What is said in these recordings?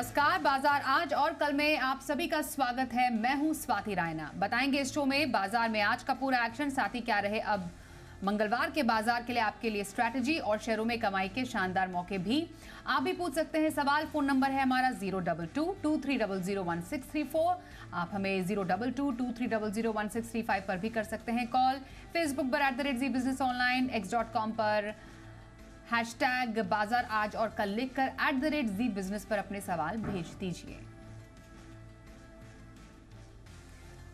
नमस्कार। बाजार आज और कल में आप सभी का स्वागत है। मैं हूं स्वाति रायना। बताएंगे इस शो में बाजार में आज का पूरा एक्शन, साथ ही क्या रहे अब मंगलवार के बाजार के लिए आपके लिए स्ट्रैटेजी और शेयरों में कमाई के शानदार मौके भी। आप भी पूछ सकते हैं सवाल। फोन नंबर है हमारा 022-2300-1634। आप हमें 022-2300-1635 पर भी कर सकते हैं कॉल। फेसबुक पर @ZBusinessOnline, x.com पर हैशटैग बाजार आज और कल लिखकर @ZBusiness पर अपने सवाल भेज दीजिए।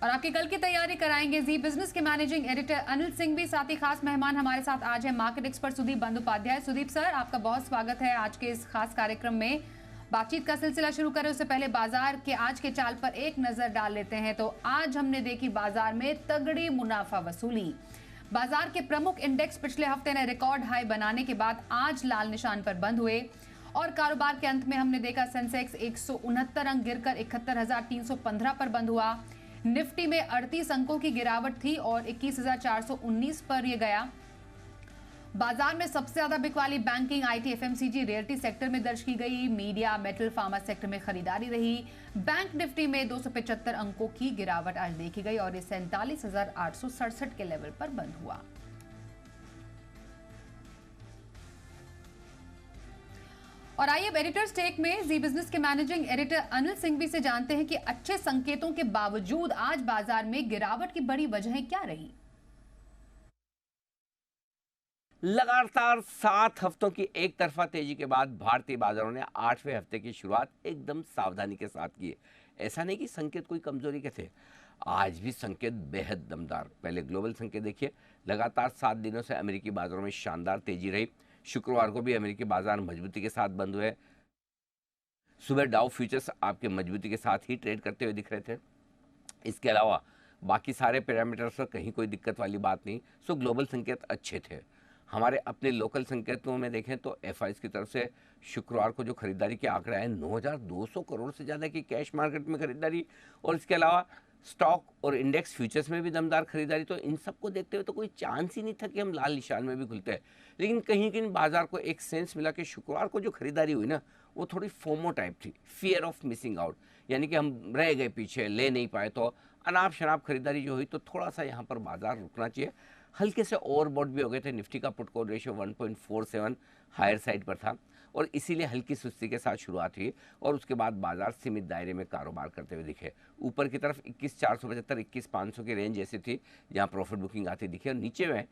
और आपकी कल की तैयारी कराएंगे जी बिजनेस के मैनेजिंग एडिटर अनिल सिंह भी, साथ ही खास मेहमान हमारे साथ आज है market expert Sudeep Bandopadhyay. Sudeep sir, आपका बहुत स्वागत है आज के इस खास कार्यक्रम में। बातचीत का सिलसिला शुरू करें उससे पहले बाजार के आज के चाल पर एक नजर डाल लेते हैं। तो आज हमने देखी बाजार में तगड़ी मुनाफा वसूली। बाजार के प्रमुख इंडेक्स पिछले हफ्ते ने रिकॉर्ड हाई बनाने के बाद आज लाल निशान पर बंद हुए और कारोबार के अंत में हमने देखा सेंसेक्स 169 अंक गिरकर 71,315 पर बंद हुआ। निफ्टी में 38 अंकों की गिरावट थी और 21,419 पर यह गया। बाजार में सबसे ज्यादा बिकवाली banking, IT, FMCG, realty sector में दर्ज की गई। मीडिया, मेटल, फार्मा सेक्टर में खरीदारी रही। बैंक निफ्टी में 275 अंकों की गिरावट आज देखी गई और इस 47,867 के लेवल पर बंद हुआ। और आइए अब एडिटर्स टेक में जी बिजनेस के मैनेजिंग एडिटर अनिल सिंघवी से जानते हैं कि अच्छे संकेतों के बावजूद आज बाजार में गिरावट की बड़ी वजहें क्या रही। लगातार 7 हफ्तों की एक तरफा तेजी के बाद भारतीय बाजारों ने 8वें हफ्ते की शुरुआत एकदम सावधानी के साथ की। ऐसा नहीं कि संकेत कोई कमजोरी के थे, आज भी संकेत बेहद दमदार। पहले ग्लोबल संकेत देखिए। लगातार 7 दिनों से अमेरिकी बाजारों में शानदार तेजी रही। शुक्रवार को भी अमेरिकी बाजार मजबूती के साथ बंद हुए। सुबह डाउ फ्यूचर्स आपके मजबूती के साथ ही ट्रेड करते हुए दिख रहे थे। इसके अलावा बाकी सारे पैरामीटर्स पर कहीं कोई दिक्कत वाली बात नहीं। सो ग्लोबल संकेत अच्छे थे। हमारे अपने लोकल संकेतों में देखें तो एफआईज की तरफ से शुक्रवार को जो खरीदारी के आंकड़े आए 9,200 करोड़ से ज़्यादा की कैश मार्केट में खरीदारी, और इसके अलावा स्टॉक और इंडेक्स फ्यूचर्स में भी दमदार खरीदारी। तो इन सबको देखते हुए तो कोई चांस ही नहीं था कि हम लाल निशान में भी खुलते हैं। लेकिन कहीं कहीं बाजार को एक सेंस मिला कि शुक्रवार को जो खरीदारी हुई ना, वो थोड़ी फोमो टाइप थी, फियर ऑफ मिसिंग आउट, यानी कि हम रह गए पीछे, ले नहीं पाए। तो अनाप शनाप खरीदारी जो हुई, तो थोड़ा सा यहाँ पर बाजार रुकना चाहिए। हल्के से ओवरबॉट भी हो गए थे। निफ्टी का put call ratio 1.47 higher side पर था और इसीलिए हल्की सुस्ती के साथ शुरुआत हुई और उसके बाद बाजार सीमित दायरे में कारोबार करते हुए दिखे। ऊपर की तरफ 21,475 21,500 की रेंज ऐसी थी जहां प्रॉफिट बुकिंग आती दिखी और नीचे में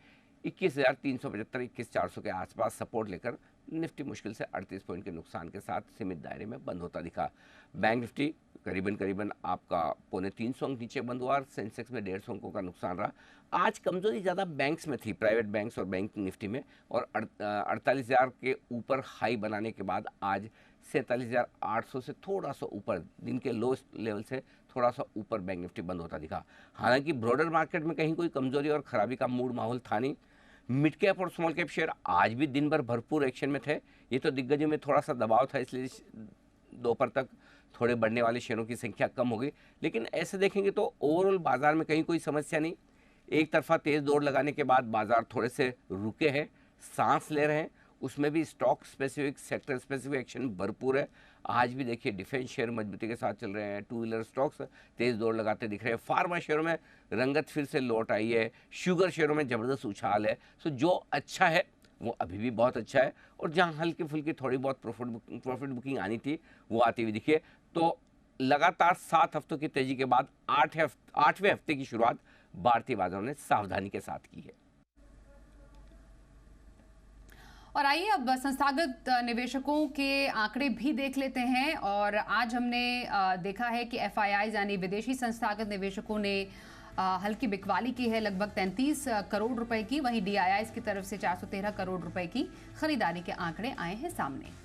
21,375 21,400 के आसपास सपोर्ट लेकर निफ्टी मुश्किल से 38 पॉइंट के नुकसान के साथ सीमित दायरे में बंद होता दिखा। बैंक निफ्टी करीबन आपका 250 अंक नीचे बंद हुआ और सेंसेक्स में 150 अंकों का नुकसान रहा। आज कमजोरी ज़्यादा बैंक्स में थी, प्राइवेट बैंक्स और बैंक निफ्टी में, और 48,000 के ऊपर हाई बनाने के बाद आज 47,800 से थोड़ा सा ऊपर, दिन के लो लेवल से थोड़ा सा ऊपर बैंक निफ्टी बंद होता दिखा। हालांकि ब्रॉडर मार्केट में कहीं कोई कमजोरी और खराबी का मूड माहौल था नहीं। मिड कैप और स्मॉल कैप शेयर आज भी दिन भर भरपूर एक्शन में थे। ये तो दिग्गजों में थोड़ा सा दबाव था, इसलिए दोपहर तक थोड़े बढ़ने वाले शेयरों की संख्या कम हो गई। लेकिन ऐसे देखेंगे तो ओवरऑल बाजार में कहीं कोई समस्या नहीं। एक तरफा तेज दौड़ लगाने के बाद बाजार थोड़े से रुके हैं, सांस ले रहे हैं। उसमें भी stock specific, sector specific action भरपूर है। आज भी देखिए डिफेंस शेयर मजबूती के साथ चल रहे हैं, टू व्हीलर स्टॉक्स तेज दौड़ लगाते दिख रहे हैं, फार्मा शेयरों में रंगत फिर से लौट आई है, शुगर शेयरों में जबरदस्त उछाल है। सो जो अच्छा है वो अभी भी बहुत अच्छा है और जहां हल्की फुल्की थोड़ी बहुत प्रॉफिट बुकिंग आनी थी वो आती हुई दिखिए। तो लगातार 7 हफ्तों की तेजी के बाद 8वें हफ्ते की शुरुआत भारतीय बाजारों ने सावधानी के साथ की है। और आइए अब संस्थागत निवेशकों के आंकड़े भी देख लेते हैं। और आज हमने देखा है कि एफआईआई यानी विदेशी संस्थागत निवेशकों ने हल्की बिकवाली की है, लगभग 33 करोड़ रुपए की। वहीं डीआईआईज की तरफ से 413 करोड़ रुपए की खरीदारी के आंकड़े आए हैं सामने।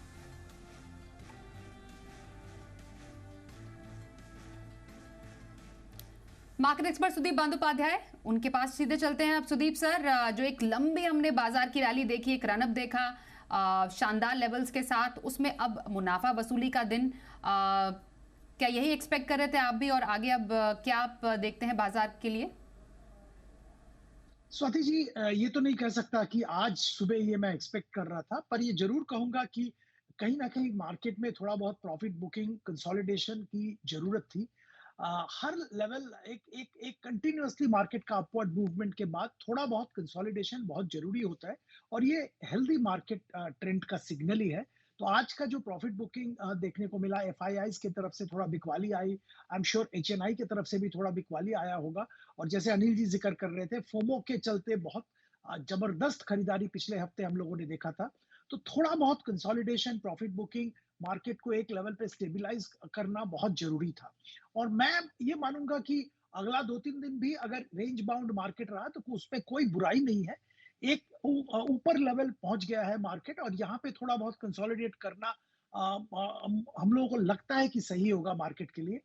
मार्केट एक्सपर्ट सुदीप बंदोपाध्याय, उनके पास सीधे चलते हैं। अब सुदीप सर, जो एक लंबी हमने बाजार की रैली देखी, एक रनअप देखा शानदार लेवल्स के साथ, उसमें अब मुनाफा वसूली का दिन, क्या यही एक्सपेक्ट कर रहे थे आप भी? और आगे अब क्या आप देखते हैं बाजार के लिए? स्वाति जी, ये तो नहीं कह सकता कि आज सुबह ये मैं एक्सपेक्ट कर रहा था, पर ये जरूर कहूंगा कि कहीं न कहीं मार्केट में थोड़ा बहुत प्रॉफिट बुकिंग कंसोलिडेशन की ज़रूरत थी। हर लेवल एक एक एक कंटीन्यूअसली मार्केट का अपवर्ड मूवमेंट के बाद थोड़ा बहुत कंसोलिडेशन बहुत ज़रूरी होता है और ये हेल्दी मार्केट ट्रेंड का सिग्नल ही है। तो आज का जो प्रॉफिट बुकिंग देखने को मिला, एफआईआईज़ की तरफ से थोड़ा बिकवाली आई, आई एम श्योर एचएनआई की तरफ से भी थोड़ा बिकवाली आया होगा और जैसे अनिल जी ज़िक्र कर रहे थे, फोमो के चलते बहुत जबरदस्त खरीदारी पिछले हफ्ते हम लोगों ने देखा था। तो थोड़ा बहुत कंसोलिडेशन, प्रॉफिट बुकिंग, मार्केट को एक लेवल पे स्टेबलाइज़ करना बहुत ज़रूरी था। और मैं ये मानूँगा कि अगला 2-3 दिन भी अगर रेंज बाउंड मार्केट रहा तो उसमें कोई बुराई नहीं है। एक ऊपर लेवल पहुँच गया है मार्केट और यहाँ पे थोड़ा बहुत कंसोलिडेट करना हम लोगों को लगता है कि सही होगा मार्केट के लिए।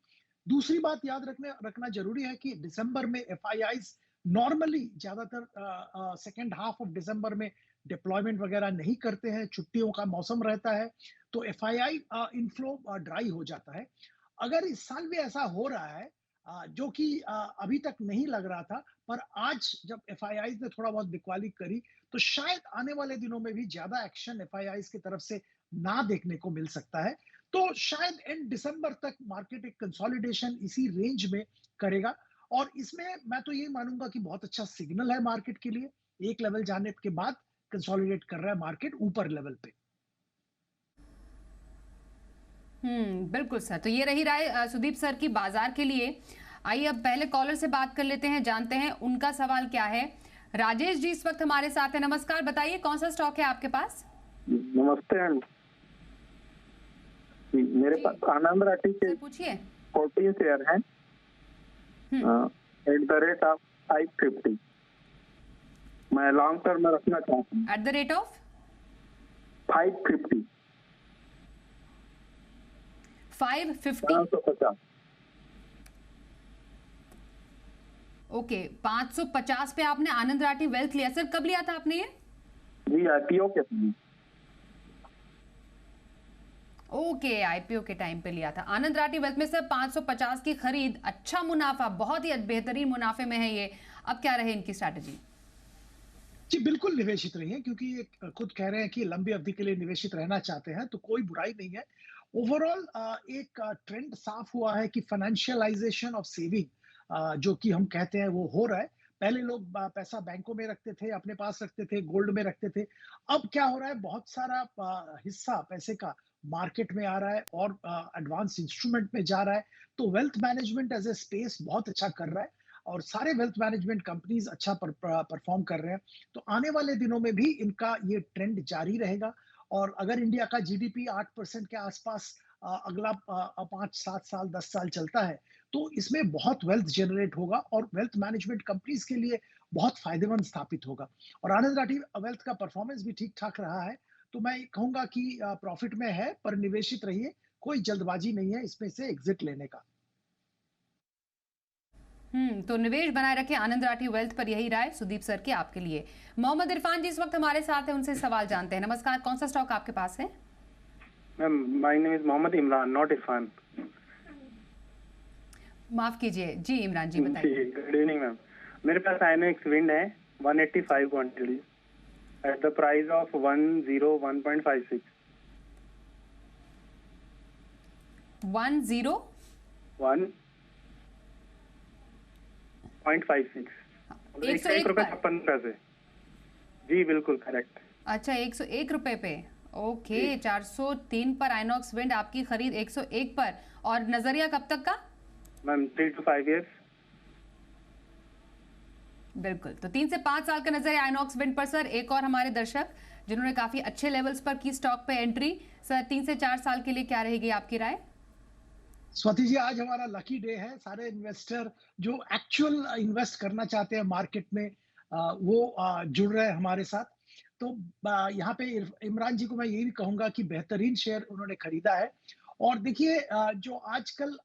दूसरी बात याद रखना ज़रूरी है कि दिसंबर में एफआईआईज़ नॉर्मली ज़्यादातर सेकंड हाफ ऑफ दिसंबर में डिप्लॉयमेंट वगैरह नहीं करते हैं, छुट्टियों का मौसम रहता है, तो एफआईआई इनफ्लो ड्राई हो जाता है। अगर इस साल भी ऐसा हो रहा है जो कि अभी तक नहीं लग रहा था, पर आज जब एफआईआईज़ ने थोड़ा बहुत बिकवाली करी, तो शायद आने वाले दिनों में भी ज़्यादा एक्शन एफआईआईज़ की तरफ से ना देखने को मिल सकता है। तो शायद एंड दिसंबर तक मार्केट एक कंसोलिडेशन इसी रेंज में करेगा और इसमें मैं तो यही मानूँगा कि बहुत अच्छा सिग्नल है मार्केट के लिए। एक लेवल जाने के बाद कंसोलिडेट कर रहा है मार्केट ऊपर लेवल पे। बिल्कुल सर। तो ये रही राय सुदीप सर की बाजार के लिए। आइए अब पहले कॉलर से बात कर लेते हैं, जानते हैं उनका सवाल क्या है। राजेश जी इस वक्त हमारे साथ है। नमस्कार, बताइए कौन सा स्टॉक है आपके पास? नमस्ते मेरे पास आनंद राठी के पूछिए। 40 शेयर हैं एट द रेट ऑफ 550। मैं लॉन्ग टर्म में रखना चाहता हूँ। At the rate of 550। 550। Okay, 550 पे आपने आनंद राठी वेल्थ लिया। सर कब लिया था आपने ये? जी आईपीओ के समय। ओके, आईपीओ के टाइम पे लिया था। आनंद राठी वेल्थ में सर 550 की खरीद, अच्छा मुनाफा, बहुत ही बेहतरीन मुनाफे में है ये। अब क्या रहे इनकी स्ट्रैटेजी? जी बिल्कुल निवेशित रहिए क्योंकि ये खुद कह रहे हैं कि लंबी अवधि के लिए निवेशित रहना चाहते हैं, तो कोई बुराई नहीं है। ओवरऑल एक ट्रेंड साफ हुआ है कि फाइनेंशियलाइजेशन ऑफ सेविंग जो कि हम कहते हैं वो हो रहा है। पहले लोग पैसा बैंकों में रखते थे, अपने पास रखते थे, गोल्ड में रखते थे। अब क्या हो रहा है, बहुत सारा हिस्सा पैसे का मार्केट में आ रहा है और एडवांस इंस्ट्रूमेंट में जा रहा है। तो wealth management as a space बहुत अच्छा कर रहा है और सारे वेल्थ मैनेजमेंट कंपनीज अच्छा परफॉर्म कर रहे हैं। तो आने वाले दिनों में भी इनका ये ट्रेंड जारी रहेगा और अगर इंडिया का जीडीपी 8% के आसपास अगला 5-7 साल 10 साल चलता है तो इसमें बहुत वेल्थ जनरेट होगा और वेल्थ मैनेजमेंट कंपनीज के लिए बहुत फायदेमंद स्थापित होगा। और आनंद राठी वेल्थ का परफॉर्मेंस भी ठीक ठाक रहा है, तो मैं कहूंगा कि प्रॉफिट में है पर निवेशित रहिए, कोई जल्दबाजी नहीं है इसमें से एग्जिट लेने का। तो निवेश बनाए रखे आनंद राठी वेल्थ पर, यही राय सुदीप सर की आपके लिए। मोहम्मद इरफान जी इस वक्त हमारे साथ है, उनसे सवाल जानते हैं। नमस्कार, कौन सा स्टॉक आपके पास है? Ma'am my name is Mohammad Imran, not Irfan. माफ कीजिए जी, इमरान जी बताइए। Good evening ma'am. मेरे पास आइनोक्स विंड है 185 quantity at the price of 101.56। 101.56 101 रुपए 56 पैसे। जी बिल्कुल करेक्ट। अच्छा, 101 रुपए पे। ओके, 403 पर आइनॉक्स विंड आपकी खरीद 101 पर, और नजरिया कब तक का? Ma'am 3 to 5 years। बिल्कुल, तो 3 से 5 साल का नजरिया आइनॉक्स विंड पर। सर एक और हमारे दर्शक जिन्होंने काफी अच्छे लेवल्स पर की स्टॉक पे एंट्री, सर 3 से 4 साल के लिए क्या रहेगी आपकी राय? स्वाति जी आज हमारा लकी डे है। सारे इन्वेस्टर जो एक्चुअल इन्वेस्ट करना चाहते हैं मार्केट में वो जुड़ रहे हैं हमारे साथ। तो यहाँ पे इमरान जी को मैं यही भी कहूंगा कि बेहतरीन शेयर उन्होंने खरीदा है। और देखिए जो आजकल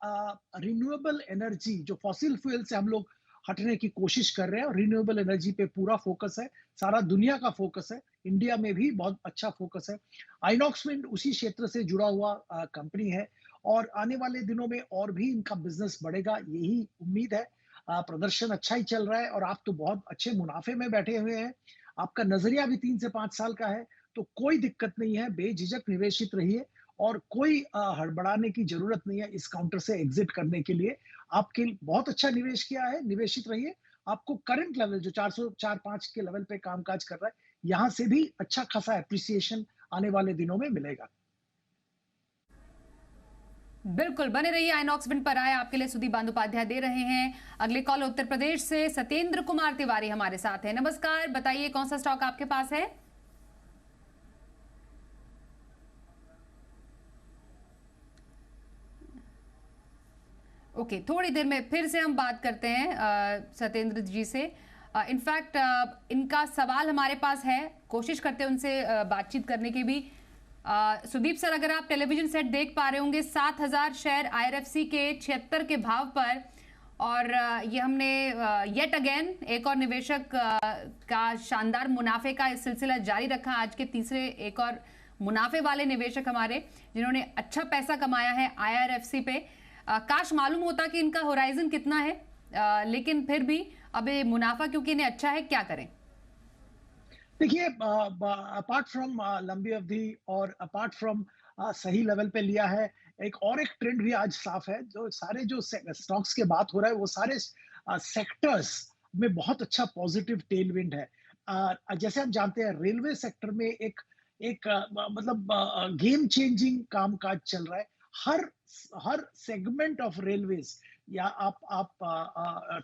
रिन्यूएबल एनर्जी, जो फॉसिल फ्यूल से हम लोग हटने की कोशिश कर रहे हैं और रिन्यूएबल एनर्जी पे पूरा फोकस है, सारा दुनिया का फोकस है, इंडिया में भी बहुत अच्छा फोकस है। आइनॉक्स विंड उसी क्षेत्र से जुड़ा हुआ कंपनी है और आने वाले दिनों में और भी इनका बिजनेस बढ़ेगा, यही उम्मीद है। प्रदर्शन अच्छा ही चल रहा है और आप तो बहुत अच्छे मुनाफे में बैठे हुए हैं। आपका नजरिया भी 3 से 5 साल का है, तो कोई दिक्कत नहीं है, बेझिझक निवेशित रहिए और कोई हड़बड़ाने की ज़रूरत नहीं है इस काउंटर से एग्ज़िट करने के लिए। आपके बहुत अच्छा निवेश किया है, निवेशित रहिए। आपको करंट लेवल जो 404-5 के लेवल पे कामकाज कर रहा है, यहाँ से भी अच्छा खासा एप्रिसिएशन आने वाले दिनों में मिलेगा। बिल्कुल बने रहिए। आइनॉक्स विंड पर आए आपके लिए सुदीप बंदोपाध्याय दे रहे हैं। अगले कॉल उत्तर प्रदेश से सत्येंद्र कुमार तिवारी हमारे साथ है। नमस्कार, बताइए कौन सा स्टॉक आपके पास है? ओके, थोड़ी देर में फिर से हम बात करते हैं सत्येंद्र जी से। इनफैक्ट इनका सवाल हमारे पास है, कोशिश करते हैं उनसे बातचीत करने की भी। सुदीप सर, अगर आप टेलीविजन सेट देख पा रहे होंगे, 7,000 शेयर IRFC के 76 के भाव पर, और ये हमने येट अगेन एक और निवेशक का शानदार मुनाफे का सिलसिला जारी रखा। आज के तीसरे एक और मुनाफे वाले निवेशक हमारे जिन्होंने अच्छा पैसा कमाया है IRFC पे। काश मालूम होता कि इनका होराइजन कितना है, लेकिन फिर भी अब ये मुनाफा क्योंकि इन्हें अच्छा है, क्या करें? देखिए, अपार्ट फ्रॉम लंबी अवधि और अपार्ट फ्रॉम सही लेवल पे लिया है, एक ट्रेंड भी आज साफ है। जो सारे जो स्टॉक्स के बात हो रहा है वो सारे सेक्टर्स में बहुत अच्छा पॉजिटिव टेलविंड है। जैसे हम जानते हैं रेलवे सेक्टर में एक एक मतलब गेम चेंजिंग कामकाज चल रहा है। हर हर सेगमेंट ऑफ रेलवेज, या आप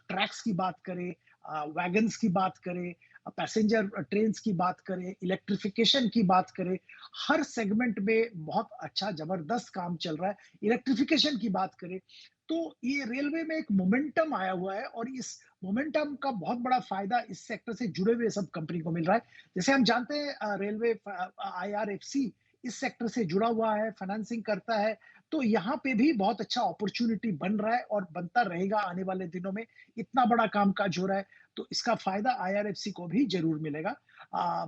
ट्रैक्स की बात करें, वैगन्स की बात करें, पैसेंजर ट्रेन्स की बात करें, इलेक्ट्रिफिकेशन की बात करें, हर सेगमेंट में बहुत अच्छा जबरदस्त काम चल रहा है। इलेक्ट्रिफिकेशन की बात करें तो ये रेलवे में एक मोमेंटम आया हुआ है और इस मोमेंटम का बहुत बड़ा फायदा इस सेक्टर से जुड़े हुए सब कंपनी को मिल रहा है। जैसे हम जानते हैं रेलवे IRFC इस सेक्टर से जुड़ा हुआ है, फाइनेंसिंग करता है, तो यहाँ पे भी बहुत अच्छा अपॉर्चुनिटी बन रहा है और बनता रहेगा आने वाले दिनों में। इतना बड़ा कामकाज हो रहा है तो इसका फायदा IRFC को भी जरूर मिलेगा।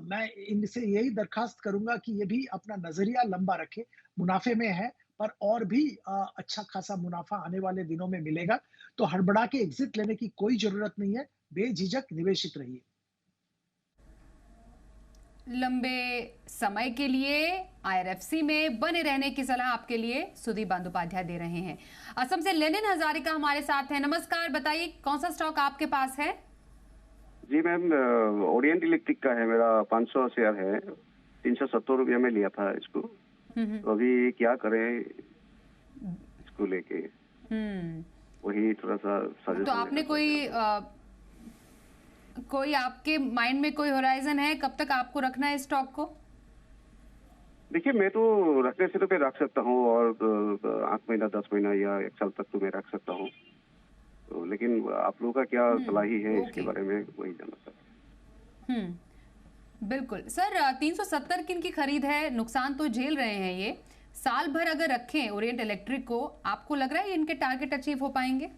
मैं इनसे यही दरखास्त करूंगा कि ये भी अपना नजरिया लंबा रखे। मुनाफे में है पर और भी अच्छा खासा मुनाफा आने वाले दिनों में मिलेगा, तो हड़बड़ा के एग्जिट लेने की कोई जरूरत नहीं है, बेझिझक निवेशित रहिए। लंबे समय के लिए IRFC में बने रहने की सलाह आपके लिए सुदीप बंदोपाध्याय दे रहे हैं। असम से लेनिन हजारिका हमारे साथ है। नमस्कार, बताइए कौन सा स्टॉक आपके पास है? जी मैम, ओरिएंट इलेक्ट्रिक का है, मेरा 500 शेयर है, 370 रुपये में लिया था इसको। तो अभी क्या करें इसको लेके, वही थोड़ा सा सजेशन। तो आपने कोई आपके माइंड में कोई होराइजन है, कब तक आपको रखना है स्टॉक को? देखिए, मैं तो रखने से तो मैं रख सकता हूँ और 8 महीना 10 महीना या 1 साल तक तो मैं रख सकता हूँ, तो लेकिन आप लोगों का क्या सलाही है इसके बारे में, वही जानना चाहता हूँ। बिल्कुल सर, 370 की इनकी खरीद है, नुकसान तो झेल रहे हैं ये। साल भर अगर रखें ओरिएंट इलेक्ट्रिक को, आपको लग रहा है इनके टारगेट अचीव हो पाएंगे?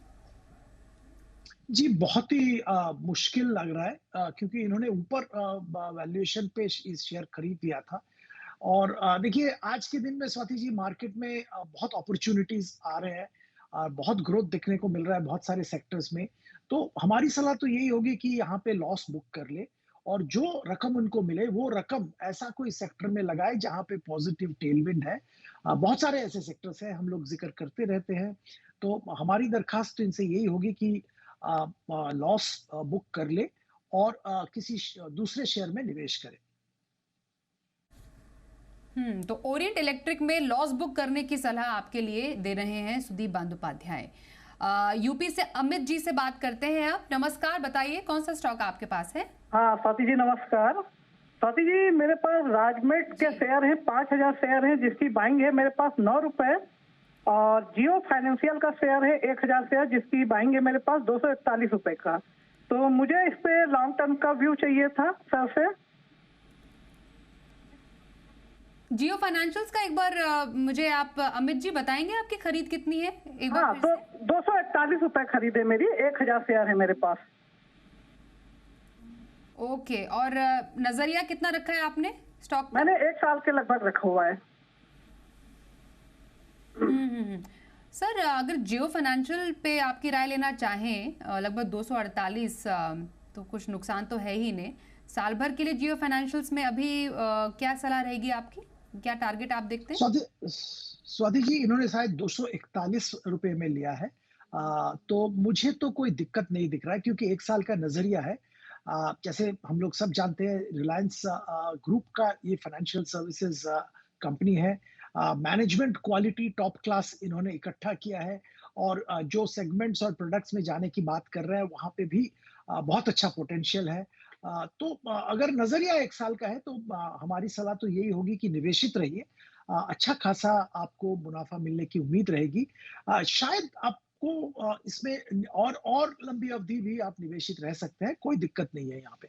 जी, बहुत ही मुश्किल लग रहा है, क्योंकि इन्होंने ऊपर वैल्यूएशन पे इस शेयर खरीद लिया था। और देखिए आज के दिन में स्वाति जी, मार्केट में बहुत अपॉर्चुनिटीज आ रहे हैं, बहुत ग्रोथ देखने को मिल रहा है बहुत सारे सेक्टर्स में। तो हमारी सलाह तो यही होगी कि यहाँ पे लॉस बुक कर ले और जो रकम उनको मिले वो रकम ऐसा कोई सेक्टर में लगाए जहाँ पे पॉजिटिव टेलविंड है। बहुत सारे ऐसे सेक्टर्स हैं, हम लोग जिक्र करते रहते हैं। तो हमारी दरखास्त तो इनसे यही होगी कि लॉस बुक कर ले और किसी दूसरे शेयर में निवेश करे। तो ओरिएंट इलेक्ट्रिक में लॉस बुक करने की सलाह आपके लिए दे रहे हैं सुदीप बंदोपाध्याय। यूपी से अमित जी से बात करते हैं आप। नमस्कार, बताइए कौन सा स्टॉक आपके पास है? हाँ स्वाति जी नमस्कार। स्वाति जी, मेरे पास राजमेट के शेयर हैं, 5,000 शेयर हैं जिसकी बाइंग है मेरे पास 9 रुपए, और जियो फाइनेंशियल का शेयर है 1,000 शेयर जिसकी बाइंग है मेरे पास 241 रुपए का। तो मुझे इस पे लॉन्ग टर्म का व्यू चाहिए था सर से। जियो फाइनेंशियल्स का एक बार मुझे आप अमित जी बताएंगे आपकी खरीद कितनी है एक बार? हाँ, 241 रुपए खरीदे, मेरी 1,000 शेयर है मेरे पास। ओके, और नजरिया कितना रखा है आपने स्टॉक? मैंने 1 साल के लगभग रखा हुआ है। सर, अगर जियो फाइनेंशियल पे आपकी राय लेना चाहें, लगभग 248, तो कुछ नुकसान तो है ही ने। साल भर के लिए जियो फाइनेंशियल्स में अभी क्या सलाह रहेगी आपकी, क्या टारगेट आप देखते हैं? स्वाति जी, इन्होंने शायद 241 रुपए में लिया है। तो मुझे तो कोई दिक्कत नहीं दिख रहा है, क्योंकि एक साल का नजरिया है। जैसे हम लोग सब जानते हैं, रिलायंस ग्रुप का ये फाइनेंशियल सर्विसेज कंपनी है। मैनेजमेंट क्वालिटी टॉप क्लास इन्होंने इकट्ठा किया है, और जो सेगमेंट्स और प्रोडक्ट्स में जाने की बात कर रहे हैं वहां पे भी बहुत अच्छा पोटेंशियल है। तो अगर नजरिया एक साल का है तो हमारी सलाह तो यही होगी कि निवेशित रहिए। अच्छा खासा आपको मुनाफा मिलने की उम्मीद रहेगी। शायद आपको इसमें और लंबी अवधि भी आप निवेशित रह सकते हैं, कोई दिक्कत नहीं है यहाँ पे।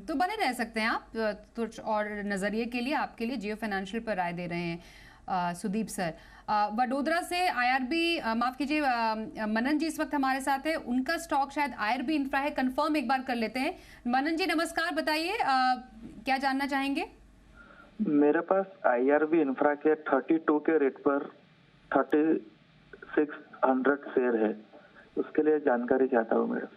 तो बने रह सकते हैं आप। तो और नजरिए के लिए आपके लिए जियो फाइनेंशियल पर राय दे रहे हैं सुदीप सर। वडोदरा से आईआरबी, माफ कीजिए, मनन जी इस वक्त हमारे साथ है। उनका स्टॉक शायद आईआरबी इंफ्रा है, कंफर्म एक बार कर लेते हैं। मनन जी नमस्कार, बताइए क्या जानना चाहेंगे? मेरे पास आईआरबी इंफ्रा के 32 के रेट पर 3600 शेयर है, उसके लिए जानकारी चाहता हूँ मेरा।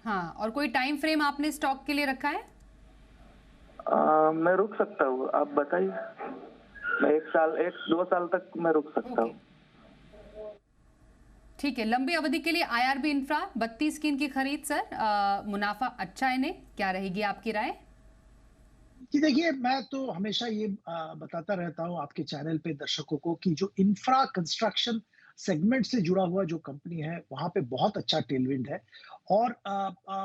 हाँ, और कोई टाइम फ्रेम आपने स्टॉक के लिए रखा है? मैं रुक सकता हूँ, आप बताइए। मैं 1-2 साल तक मैं रुक सकता हूँ। ठीक है, लंबी अवधि के लिए आईआरबी इंफ्रा 32 की इनकी खरीद सर। मुनाफा अच्छा है इन्हें, क्या रहेगी आपकी राय? कि देखिए, मैं तो हमेशा ये बताता रहता हूँ आपके चैनल पे दर्शकों को कि जो इंफ्रा कंस्ट्रक्शन सेगमेंट से जुड़ा हुआ जो कंपनी है वहां पे बहुत अच्छा टेलविंड है। और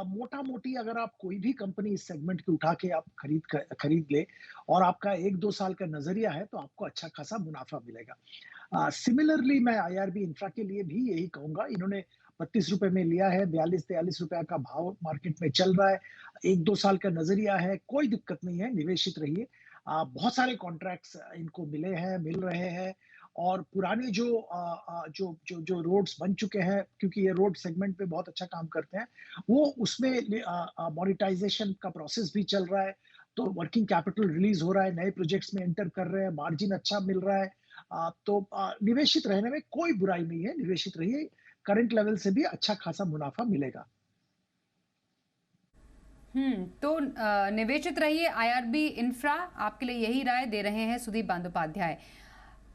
मोटा मोटी अगर आप कोई भी कंपनी इस सेगमेंट की उठा के आप खरीद ले और आपका 1-2 साल का नजरिया है तो आपको अच्छा खासा मुनाफा मिलेगा। सिमिलरली मैं आईआरबी इंफ्रा के लिए भी यही कहूंगा। इन्होंने 32 रुपए में लिया है, 42-43 रुपए का भाव मार्केट में चल रहा है। 1-2 साल का नजरिया है, कोई दिक्कत नहीं है, निवेशित रहिए। बहुत सारे कॉन्ट्रैक्ट्स इनको मिल रहे हैं। और पुराने जो रोड्स बन चुके हैं, क्योंकि ये रोड सेगमेंट पे बहुत अच्छा काम करते हैं, वो उसमें मोनेटाइजेशन का प्रोसेस भी चल रहा है। तो वर्किंग कैपिटल रिलीज हो रहा है, नए प्रोजेक्ट्स में एंटर कर रहे हैं, मार्जिन अच्छा मिल रहा है। तो निवेशित रहने में कोई बुराई नहीं है, निवेशित रहिए। करंट लेवल से भी अच्छा खासा मुनाफा मिलेगा। तो निवेशित रहिए आईआरबी इंफ्रा, आपके लिए यही राय दे रहे हैं सुदीप बंदोपाध्याय।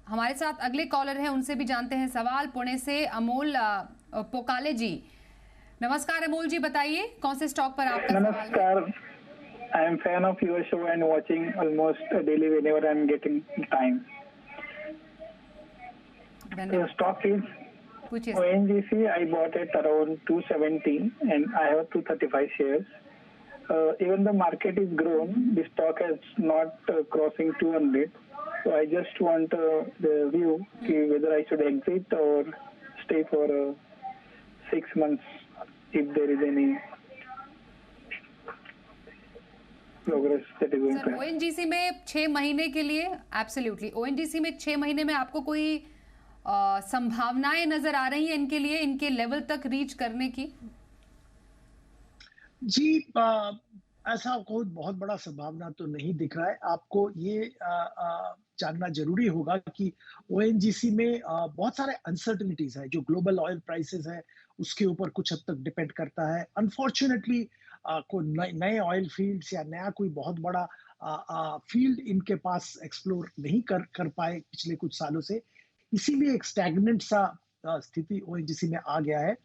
हमारे साथ अगले कॉलर हैं, उनसे भी जानते हैं सवाल। पुणे से अमोल पोकाले जी। नमस्कार अमोल जी, बताइए कौन से स्टॉक पर आपका नमस्कार। I am fan of your show and watching almost daily whenever I am getting time. Stock is ONGC. I bought it around 270 and I have 235 shares. Even the market is grown, the stock is not crossing 200. So I just want the view whether I should exit or stay for 6 months if there is any progress that is going to happen. ONGC में 6 महीने के लिए absolutely, ONGC में 6 महीने में आपको कोई संभावनाएं नजर आ रही हैं इनके लिए, इनके लेवल तक रीच करने की? जी, ऐसा कोई बहुत बड़ा संभावना तो नहीं दिख रहा है। आपको ये जानना जरूरी होगा कि ONGC में बहुत सारे अनसर्टेनिटीज है। जो ग्लोबल ऑयल प्राइसेस है उसके ऊपर कुछ हद तक डिपेंड करता है। अनफॉर्चुनेटली कोई नए ऑयल फील्ड्स या नया कोई बहुत बड़ा फील्ड इनके पास एक्सप्लोर नहीं कर पाए पिछले कुछ सालों से। इसीलिए एक स्टैग्नेंट सा स्थिति ONGC में आ गया है,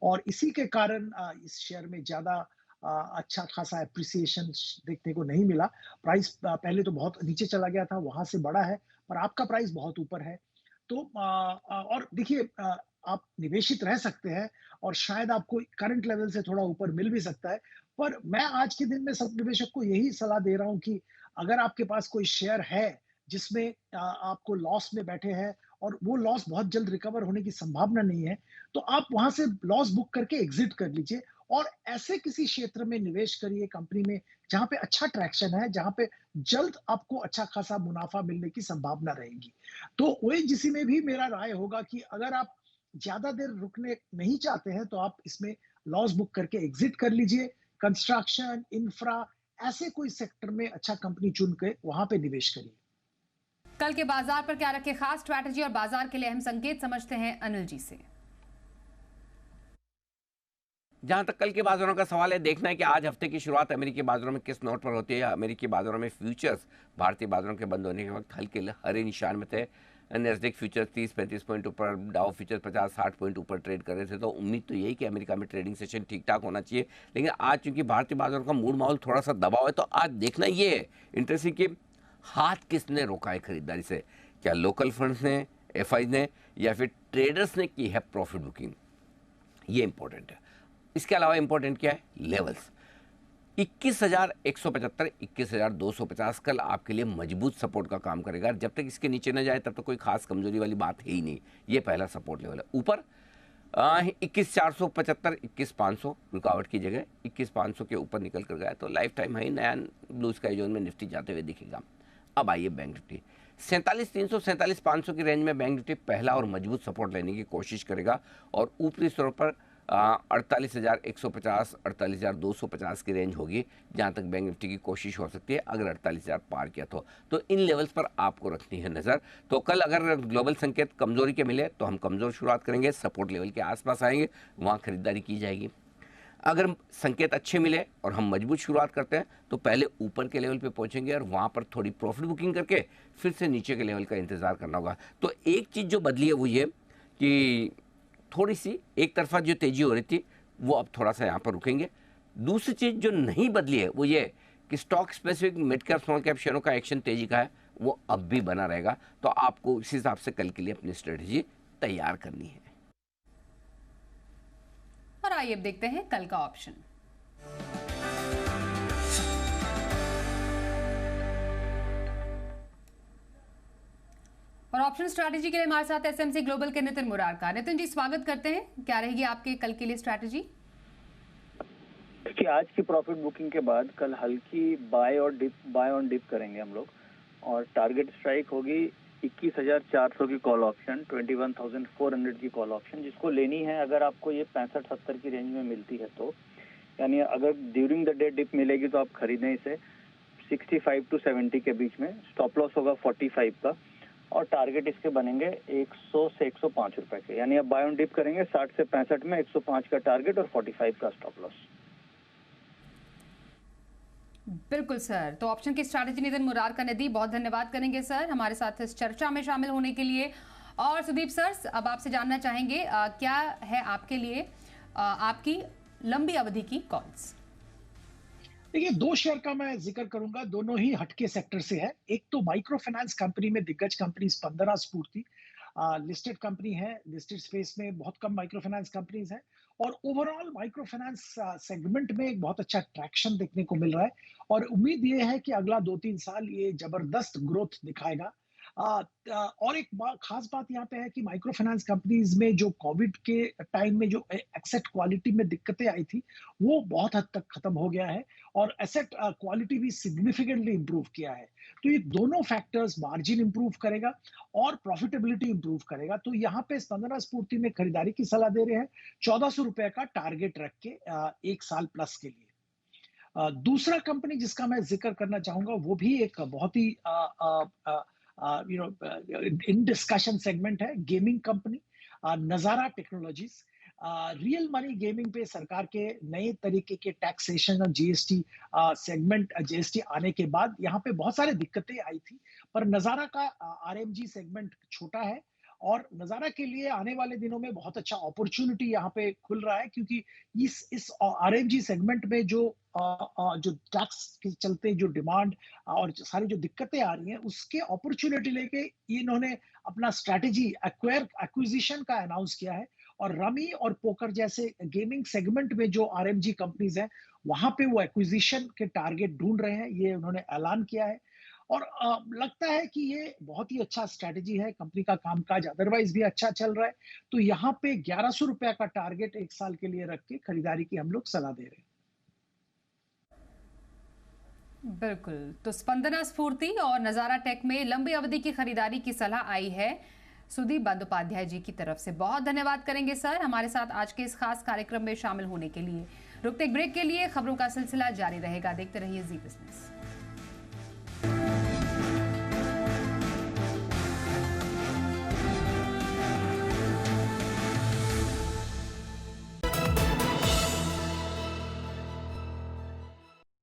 और इसी के कारण इस शेयर में ज्यादा अच्छा खासा एप्रिसिएशन देखने को नहीं मिला। प्राइस पहले तो बहुत नीचे चला गया था, वहां से बढ़ा है, पर आपका प्राइस बहुत ऊपर है। तो और देखिए, आप निवेशित रह सकते हैं और शायद आपको करंट लेवल से थोड़ा ऊपर मिल भी सकता है। पर मैं आज के दिन में सब निवेशक को यही सलाह दे रहा हूं कि अगर आपके पास कोई शेयर है जिसमें आपको लॉस में बैठे हैं और वो लॉस बहुत जल्द रिकवर होने की संभावना नहीं है, तो आप वहां से लॉस बुक करके एग्जिट कर लीजिए और ऐसे किसी क्षेत्र में निवेश करिए, कंपनी में जहां पे अच्छा ट्रैक्शन है, जहां पे जल्द आपको अच्छा खासा मुनाफा मिलने की संभावना रहेगी। तो ONGC में भी मेरा राय होगा कि अगर आप ज्यादा देर रुकने नहीं चाहते हैं तो आप इसमें लॉस बुक करके एग्जिट कर लीजिए। कंस्ट्रक्शन, इंफ्रा, ऐसे कोई सेक्टर में अच्छा कंपनी चुन के वहां पे निवेश करिए। कल के बाजार पर क्या रखे खास स्ट्रैटेजी और बाजार के लिए अहम संकेत, समझते हैं अनिल जी से। जहां तक कल के बाजारों का सवाल है, देखना है कि आज हफ्ते की शुरुआत अमेरिकी बाजारों में किस नोट पर होती है। अमेरिकी बाजारों में फ्यूचर्स भारतीय बाजारों के बंद होने के वक्त हल्के हरे निशान में थे। नैस्डैक फ्यूचर्स 30-35 पॉइंट ऊपर, डाउ फ्यूचर्स 50-60 पॉइंट ऊपर ट्रेड कर रहे थे। तो उम्मीद तो यही कि अमेरिका में ट्रेडिंग सेशन ठीक ठाक होना चाहिए, लेकिन आज चूंकि भारतीय बाजारों का मूड माहौल थोड़ा सा दबाव है, तो आज देखना ये है इंटरेस्टिंग कि हाथ किसने रोका है खरीदारी से। क्या लोकल फंड्स ने, एफआई ने, या फिर ट्रेडर्स ने की है प्रॉफिट बुकिंग, ये इंपॉर्टेंट है। इसके अलावा इंपॉर्टेंट क्या है, लेवल्स 21,175, 21,250 कल आपके लिए मजबूत सपोर्ट का काम करेगा। जब तक इसके नीचे न जाए तब तक कोई खास कमजोरी वाली बात है ही नहीं। ये पहला सपोर्ट लेवल है। ऊपर 21,475, 21,500 रुकावट की जगह 21,500 के ऊपर निकल कर गया तो लाइफ टाइम हाई नया ब्लू स्काई जोन में निफ्टी जाते हुए दिखेगा। अब आइए बैंक निफ्टी 47,300, 47,500 की रेंज में बैंक निफ्टी पहला और मजबूत सपोर्ट लेने की कोशिश करेगा और ऊपरी स्तर पर 48,150, 48,250 की रेंज होगी जहां तक बैंक निफ्टी की कोशिश हो सकती है अगर 48,000 पार किया तो इन लेवल्स पर आपको रखनी है नज़र। तो कल अगर ग्लोबल संकेत कमजोरी के मिले तो हम कमज़ोर शुरुआत करेंगे, सपोर्ट लेवल के आसपास आएंगे, वहां खरीदारी की जाएगी। अगर संकेत अच्छे मिले और हम मजबूत शुरुआत करते हैं तो पहले ऊपर के लेवल पे पहुंचेंगे और वहां पर थोड़ी प्रॉफिट बुकिंग करके फिर से नीचे के लेवल का इंतज़ार करना होगा। तो एक चीज़ जो बदली है वो ये कि थोड़ी सी एक तरफा जो तेजी हो रही थी वो अब थोड़ा सा यहाँ पर रुकेंगे। दूसरी चीज़ जो नहीं बदली है वो ये कि stock specific mid cap small cap शेयरों का एक्शन तेजी का है वो अब भी बना रहेगा। तो आपको इस हिसाब से कल के लिए अपनी स्ट्रेटजी तैयार करनी है। और आइए अब देखते हैं कल का ऑप्शन। और ऑप्शन स्ट्रैटेजी के लिए हमारे साथ एसएमसी ग्लोबल के नितिन मुरारका। नितिन जी स्वागत करते हैं, क्या रहेगी आपके कल के लिए स्ट्रैटेजी? कि आज की प्रॉफिट बुकिंग के बाद कल हल्की बाय ऑन डिप करेंगे हम लोग और टारगेट स्ट्राइक होगी 21,400 की कॉल ऑप्शन, 21,400 की कॉल ऑप्शन, जिसको लेनी है अगर आपको ये 65-70 की रेंज में मिलती है तो, यानी अगर ड्यूरिंग द डे डिप मिलेगी तो आप खरीदें इसे 65 to 70 के बीच में। स्टॉप लॉस होगा 45 का और टारगेट इसके बनेंगे 100 से 105 रुपए के, यानी अब बाय ऑन डिप करेंगे 60 से 65 में 105 का टारगेट और 45 का स्टॉप लॉस। बिल्कुल सर, तो ऑप्शन की स्ट्रैटेजी नितिन मुरारका ने दी। बहुत धन्यवाद करेंगे सर हमारे साथ इस चर्चा में शामिल होने के लिए। और सुदीप सर अब आपसे जानना चाहेंगे क्या है आपके लिए आपकी लंबी अवधि की कॉल्स? देखिए, दो शेयर का मैं जिक्र करूंगा, दोनों ही हटके सेक्टर से है। एक तो माइक्रो फाइनेंस कंपनी में दिग्गज कंपनी स्पंदना स्फूर्ति, लिस्टेड कंपनी है। लिस्टेड स्पेस में बहुत कम माइक्रो फाइनेंस कंपनीज हैं और ओवरऑल माइक्रो फाइनेंस सेगमेंट में एक बहुत अच्छा ट्रैक्शन देखने को मिल रहा है और उम्मीद ये है कि अगला 2-3 साल ये जबरदस्त ग्रोथ दिखाएगा। और एक खास बात यहाँ पे है कि माइक्रो फाइनेंस कंपनीज में जो कोविड के टाइम में जो एसेट क्वालिटी में दिक्कतें आई थी वो बहुत हद तक खत्म हो गया है और एसेट क्वालिटी भी सिग्निफिकेंटली इंप्रूव किया है। तो ये दोनों फैक्टर्स मार्जिन इंप्रूव करेगा और प्रॉफिटेबिलिटी इंप्रूव करेगा। तो यहाँ पे स्पंदना स्फूर्ति में खरीदारी की सलाह दे रहे हैं 1,400 रुपए का टारगेट रख के 1 साल प्लस के लिए। दूसरा कंपनी जिसका मैं जिक्र करना चाहूंगा वो भी एक बहुत ही इन डिस्कशन सेगमेंट है, गेमिंग कंपनी नजारा टेक्नोलॉजीज। रियल मनी गेमिंग पे सरकार के नए तरीके के टैक्सेशन और जीएसटी सेगमेंट जीएसटी आने के बाद यहाँ पे बहुत सारी दिक्कतें आई थी, पर नजारा का आरएमजी सेगमेंट छोटा है और नजारा के लिए आने वाले दिनों में बहुत अच्छा अपॉर्चुनिटी यहाँ पे खुल रहा है क्योंकि इस आरएमजी सेगमेंट में जो टैक्स के चलते जो डिमांड और सारी जो दिक्कतें आ रही हैं उसके अपॉर्चुनिटी लेके इन्होंने अपना स्ट्रैटेजी एक्विजिशन का अनाउंस किया है और रमी और पोकर जैसे गेमिंग सेगमेंट में जो आरएमजी कंपनीज हैं वहां पे वो एक्विजिशन के टारगेट ढूंढ रहे हैं, ये उन्होंने ऐलान किया है और लगता है कि ये बहुत ही अच्छा स्ट्रैटेजी है। कंपनी का कामकाज अदरवाइज भी अच्छा चल रहा है, तो यहाँ पे 1,100 रुपए का टारगेट 1 साल के लिए रख के खरीदारी की हम लोग सलाह दे रहे हैं। बिल्कुल, तो स्पंदना स्फूर्ति और नजारा टेक में लंबी अवधि की खरीदारी की सलाह आई है सुदीप बंदोपाध्याय जी की तरफ से। बहुत धन्यवाद करेंगे सर हमारे साथ आज के इस खास कार्यक्रम में शामिल होने के लिए। रुकते ब्रेक के लिए खबरों का सिलसिला जारी रहेगा, देखते रहिए जी बिजनेस।